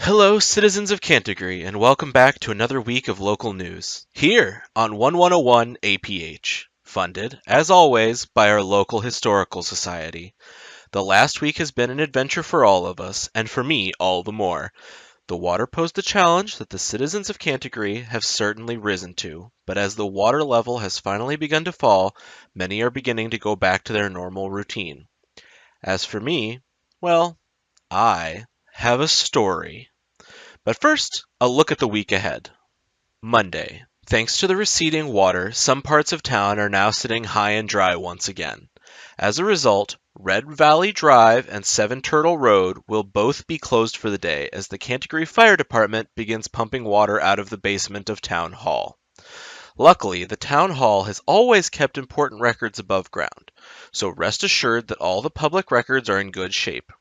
Hello, citizens of Cantagree, and welcome back to another week of local news, here on 1101 APH, funded, as always, by our local historical society. The last week has been an adventure for all of us, and for me, all the more. The water posed a challenge that the citizens of Cantagree have certainly risen to, but as the water level has finally begun to fall, many are beginning to go back to their normal routine. As for me, well, I have a story. But first, a look at the week ahead. Monday. Thanks to the receding water, some parts of town are now sitting high and dry once again. As a result, Red Valley Drive and Seven Turtle Road will both be closed for the day as the Canterbury Fire Department begins pumping water out of the basement of Town Hall. Luckily, the Town Hall has always kept important records above ground, so rest assured that all the public records are in good shape.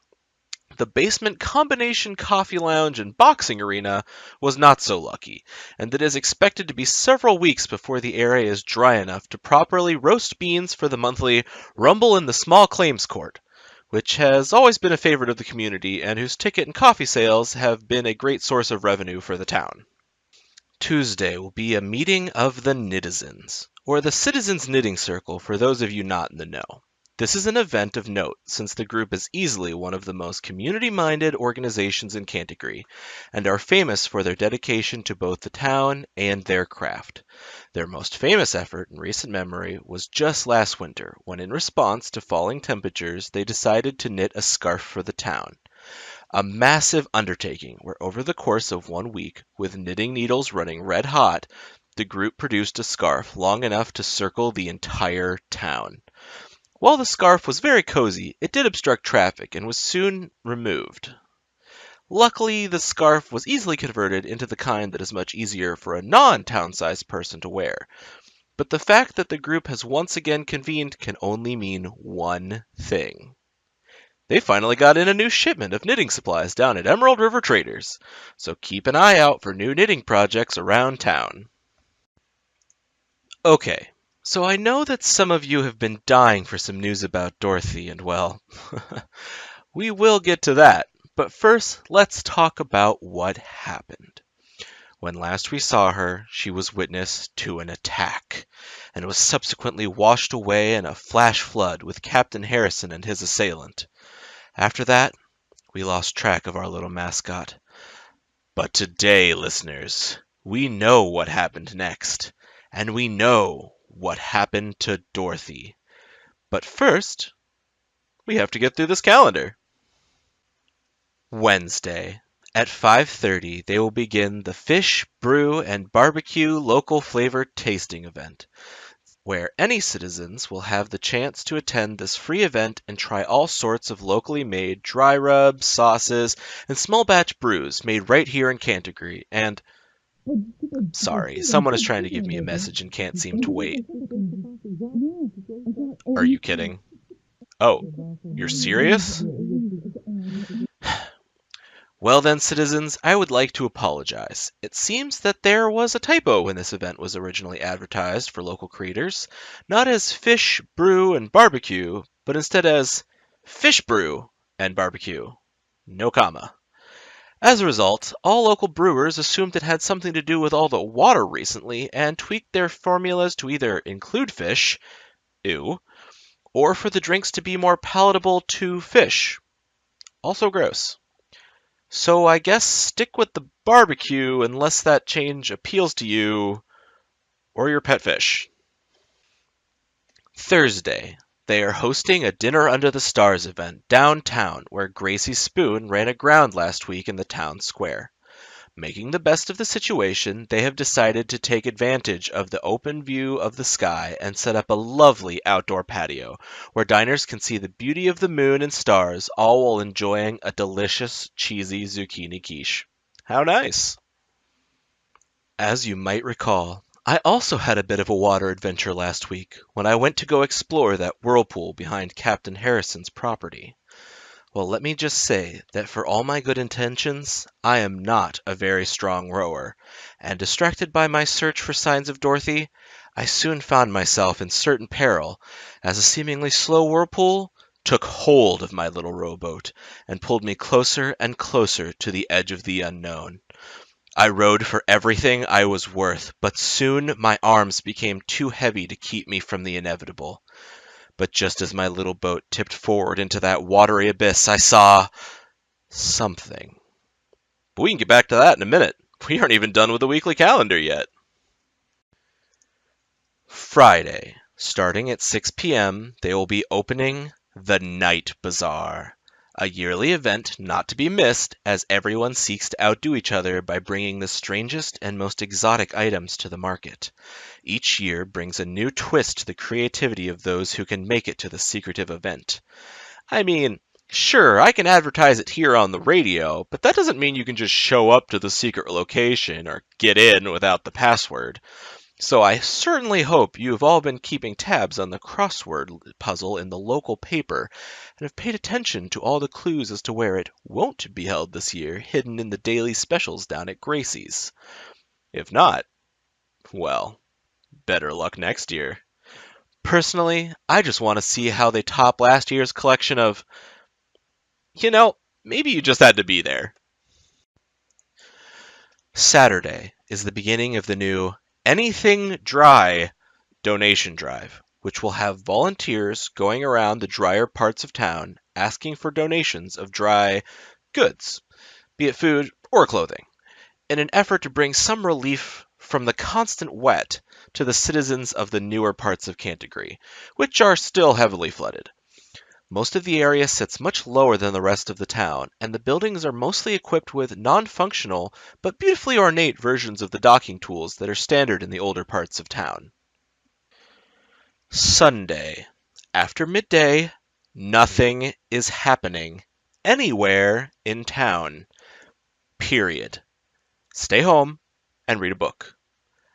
The basement combination coffee lounge and boxing arena was not so lucky, and it is expected to be several weeks before the area is dry enough to properly roast beans for the monthly Rumble in the Small Claims Court, which has always been a favorite of the community and whose ticket and coffee sales have been a great source of revenue for the town. Tuesday will be a meeting of the Knitizens, or the Citizens Knitting Circle for those of you not in the know. This is an event of note, since the group is easily one of the most community-minded organizations in Canterbury, and are famous for their dedication to both the town and their craft. Their most famous effort in recent memory was just last winter, when in response to falling temperatures, they decided to knit a scarf for the town. A massive undertaking where over the course of 1 week, with knitting needles running red hot, the group produced a scarf long enough to circle the entire town. While the scarf was very cozy, it did obstruct traffic and was soon removed. Luckily, the scarf was easily converted into the kind that is much easier for a non-town-sized person to wear. But the fact that the group has once again convened can only mean one thing. They finally got in a new shipment of knitting supplies down at Emerald River Traders, so keep an eye out for new knitting projects around town. Okay. So I know that some of you have been dying for some news about Dorothy, and well, we will get to that. But first, let's talk about what happened. When last we saw her, she was witness to an attack, and was subsequently washed away in a flash flood with Captain Harrison and his assailant. After that, we lost track of our little mascot. But today, listeners, we know what happened next, and we know what happened to Dorothy. But first, we have to get through this calendar. Wednesday, at 5:30, they will begin the Fish, Brew, and Barbecue Local Flavor Tasting Event, where any citizens will have the chance to attend this free event and try all sorts of locally made dry rubs, sauces, and small batch brews made right here in Canterbury. And sorry, someone is trying to give me a message and can't seem to wait. Are you kidding? Oh, you're serious? Well then, citizens, I would like to apologize. It seems that there was a typo when this event was originally advertised for local creators, not as Fish, Brew, and Barbecue, but instead as Fish Brew and Barbecue. No comma. As a result, all local brewers assumed it had something to do with all the water recently and tweaked their formulas to either include fish, ew, or for the drinks to be more palatable to fish, also gross. So I guess stick with the barbecue unless that change appeals to you or your pet fish. Thursday. They are hosting a Dinner Under the Stars event downtown where Gracie Spoon ran aground last week in the town square. Making the best of the situation, they have decided to take advantage of the open view of the sky and set up a lovely outdoor patio where diners can see the beauty of the moon and stars all while enjoying a delicious, cheesy zucchini quiche. How nice! As you might recall, I also had a bit of a water adventure last week when I went to go explore that whirlpool behind Captain Harrison's property. Well, let me just say that for all my good intentions, I am not a very strong rower, and distracted by my search for signs of Dorothy, I soon found myself in certain peril, as a seemingly slow whirlpool took hold of my little rowboat and pulled me closer and closer to the edge of the unknown. I rowed for everything I was worth, but soon my arms became too heavy to keep me from the inevitable. But just as my little boat tipped forward into that watery abyss, I saw something. But we can get back to that in a minute. We aren't even done with the weekly calendar yet. Friday, starting at 6 p.m., they will be opening the Night Bazaar, a yearly event not to be missed as everyone seeks to outdo each other by bringing the strangest and most exotic items to the market. Each year brings a new twist to the creativity of those who can make it to the secretive event. I mean, sure, I can advertise it here on the radio, but that doesn't mean you can just show up to the secret location or get in without the password. So I certainly hope you have all been keeping tabs on the crossword puzzle in the local paper and have paid attention to all the clues as to where it won't be held this year, hidden in the daily specials down at Gracie's. If not, well, better luck next year. Personally, I just want to see how they top last year's collection of, maybe you just had to be there. Saturday is the beginning of the new Anything Dry donation drive, which will have volunteers going around the drier parts of town asking for donations of dry goods, be it food or clothing, in an effort to bring some relief from the constant wet to the citizens of the newer parts of Cantagree, which are still heavily flooded. Most of the area sits much lower than the rest of the town, and the buildings are mostly equipped with non-functional but beautifully ornate versions of the docking tools that are standard in the older parts of town. Sunday. After midday, nothing is happening anywhere in town. Period. Stay home and read a book.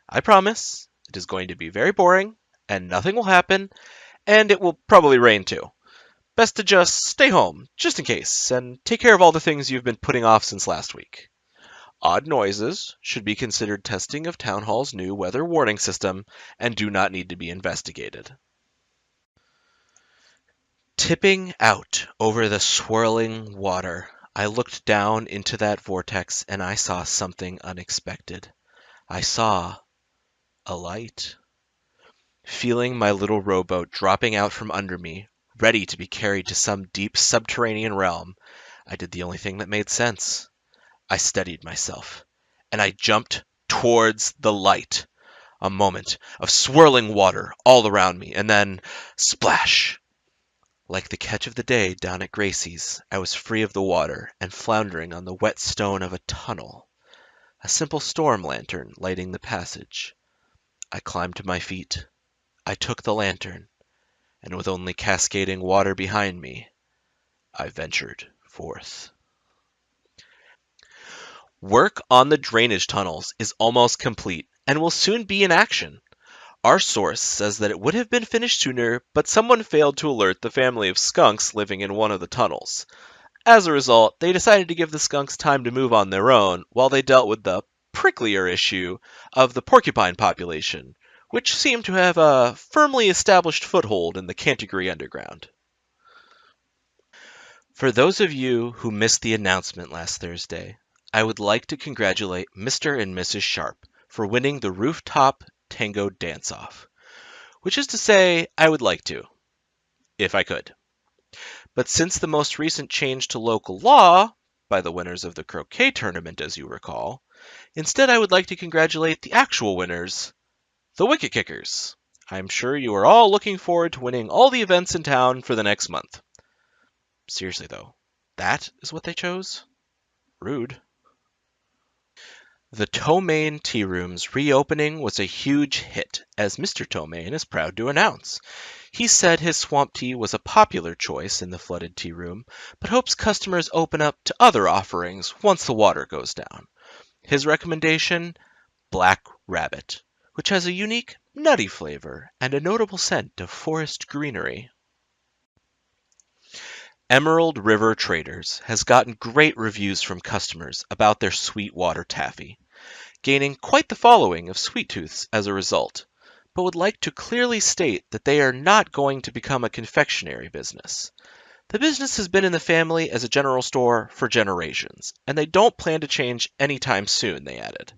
I promise it is going to be very boring, and nothing will happen, and it will probably rain too. Best to just stay home, just in case, and take care of all the things you've been putting off since last week. Odd noises should be considered testing of Town Hall's new weather warning system and do not need to be investigated. Tipping out over the swirling water, I looked down into that vortex and I saw something unexpected. I saw a light. Feeling my little rowboat dropping out from under me, ready to be carried to some deep subterranean realm, I did the only thing that made sense. I steadied myself, and I jumped towards the light. A moment of swirling water all around me, and then splash! Like the catch of the day down at Gracie's, I was free of the water and floundering on the wet stone of a tunnel, a simple storm lantern lighting the passage. I climbed to my feet. I took the lantern, and with only cascading water behind me, I ventured forth. Work on the drainage tunnels is almost complete and will soon be in action. Our source says that it would have been finished sooner, but someone failed to alert the family of skunks living in one of the tunnels. As a result, they decided to give the skunks time to move on their own while they dealt with the pricklier issue of the porcupine population, which seemed to have a firmly established foothold in the Cantagree underground. For those of you who missed the announcement last Thursday, I would like to congratulate Mr. and Mrs. Sharp for winning the Rooftop Tango Dance-Off, which is to say, I would like to, if I could. But since the most recent change to local law, by the winners of the croquet tournament as you recall, instead I would like to congratulate the actual winners, the Wicket Kickers. I'm sure you are all looking forward to winning all the events in town for the next month. Seriously though, that is what they chose? Rude. The Tomaine Tea Room's reopening was a huge hit, as Mr. Tomaine is proud to announce. He said his swamp tea was a popular choice in the flooded tea room, but hopes customers open up to other offerings once the water goes down. His recommendation? Black Rabbit, which has a unique, nutty flavor and a notable scent of forest greenery. Emerald River Traders has gotten great reviews from customers about their Sweetwater taffy, gaining quite the following of sweet tooths as a result, but would like to clearly state that they are not going to become a confectionery business. The business has been in the family as a general store for generations, and they don't plan to change anytime soon, they added.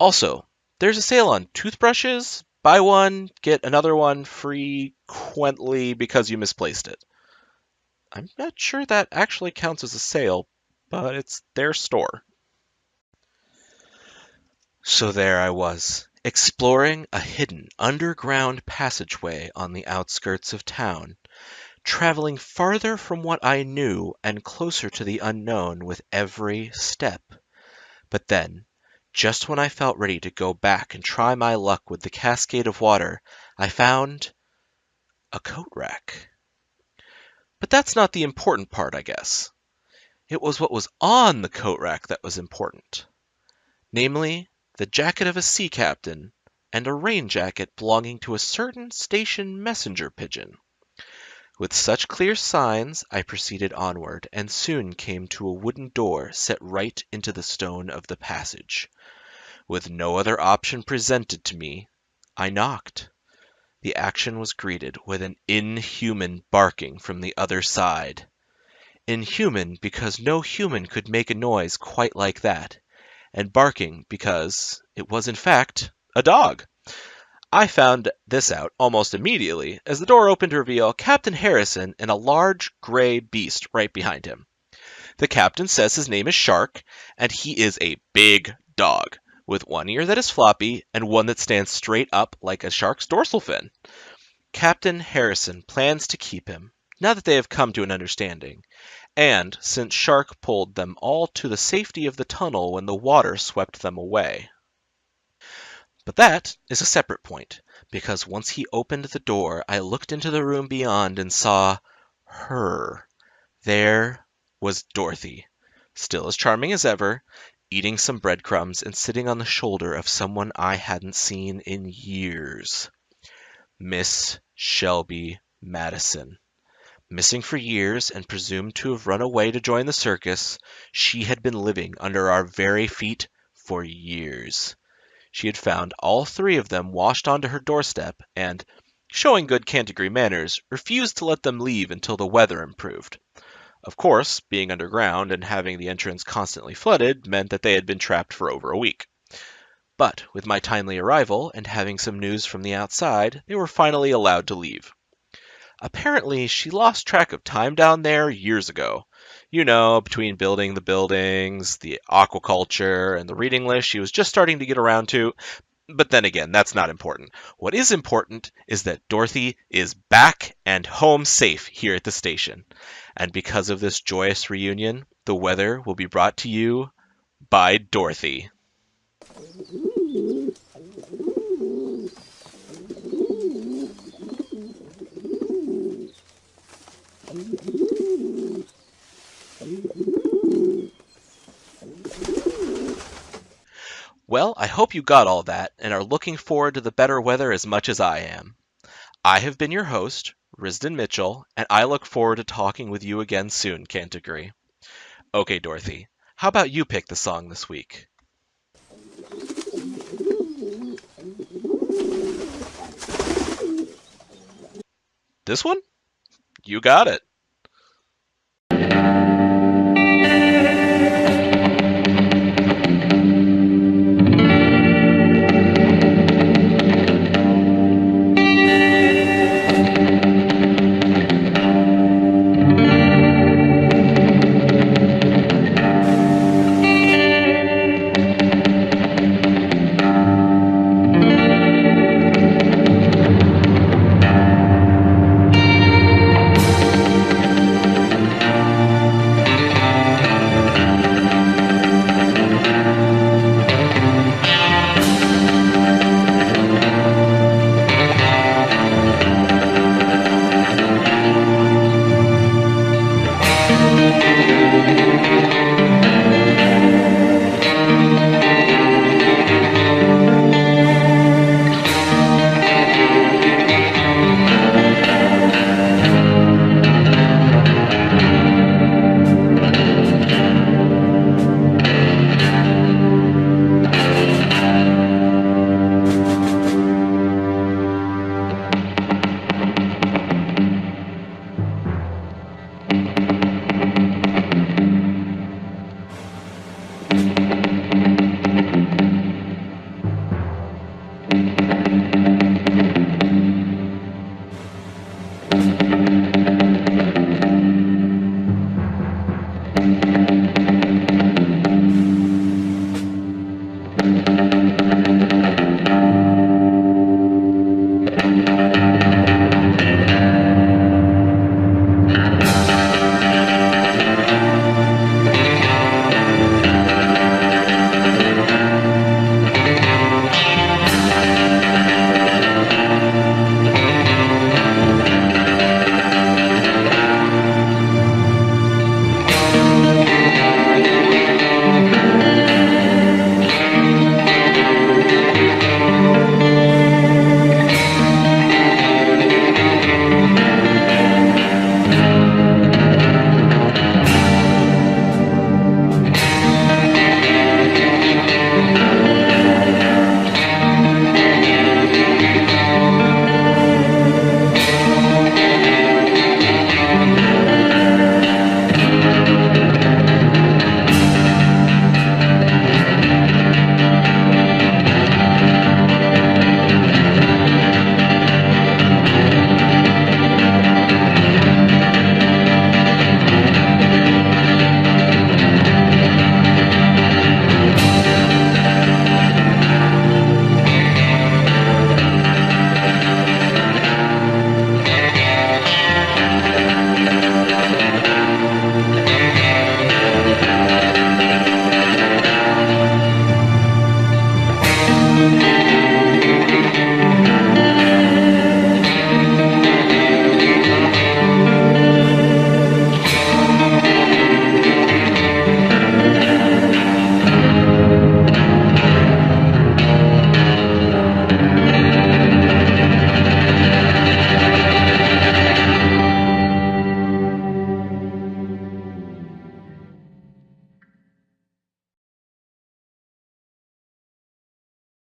Also, there's a sale on toothbrushes. Buy one, get another one frequently because you misplaced it. I'm not sure that actually counts as a sale, but it's their store. So there I was, exploring a hidden underground passageway on the outskirts of town, traveling farther from what I knew and closer to the unknown with every step. But then, just when I felt ready to go back and try my luck with the cascade of water, I found a coat rack. But that's not the important part, I guess. It was what was on the coat rack that was important. Namely, the jacket of a sea captain and a rain jacket belonging to a certain station messenger pigeon. With such clear signs, I proceeded onward, and soon came to a wooden door set right into the stone of the passage. With no other option presented to me, I knocked. The action was greeted with an inhuman barking from the other side. Inhuman because no human could make a noise quite like that, and barking because it was in fact a dog. I found this out almost immediately as the door opened to reveal Captain Harrison and a large gray beast right behind him. The captain says his name is Shark, and he is a big dog, with one ear that is floppy and one that stands straight up like a shark's dorsal fin. Captain Harrison plans to keep him, now that they have come to an understanding, and since Shark pulled them all to the safety of the tunnel when the water swept them away. But that is a separate point, because once he opened the door, I looked into the room beyond and saw her. There was Dorothy, still as charming as ever, eating some breadcrumbs and sitting on the shoulder of someone I hadn't seen in years. Miss Shelby Madison. Missing for years and presumed to have run away to join the circus, she had been living under our very feet for years. She had found all three of them washed onto her doorstep and, showing good Cantagree manners, refused to let them leave until the weather improved. Of course, being underground and having the entrance constantly flooded meant that they had been trapped for over a week. But with my timely arrival and having some news from the outside, they were finally allowed to leave. Apparently, she lost track of time down there years ago. You know, between building the buildings, the aquaculture, and the reading list she was just starting to get around to. But then again, that's not important. What is important is that Dorothy is back and home safe here at the station. And because of this joyous reunion, the weather will be brought to you by Dorothy. Well, I hope you got all that and are looking forward to the better weather as much as I am. I have been your host, Risden Mitchell, and I look forward to talking with you again soon, Cantagree. Okay, Dorothy, how about you pick the song this week? This one? You got it.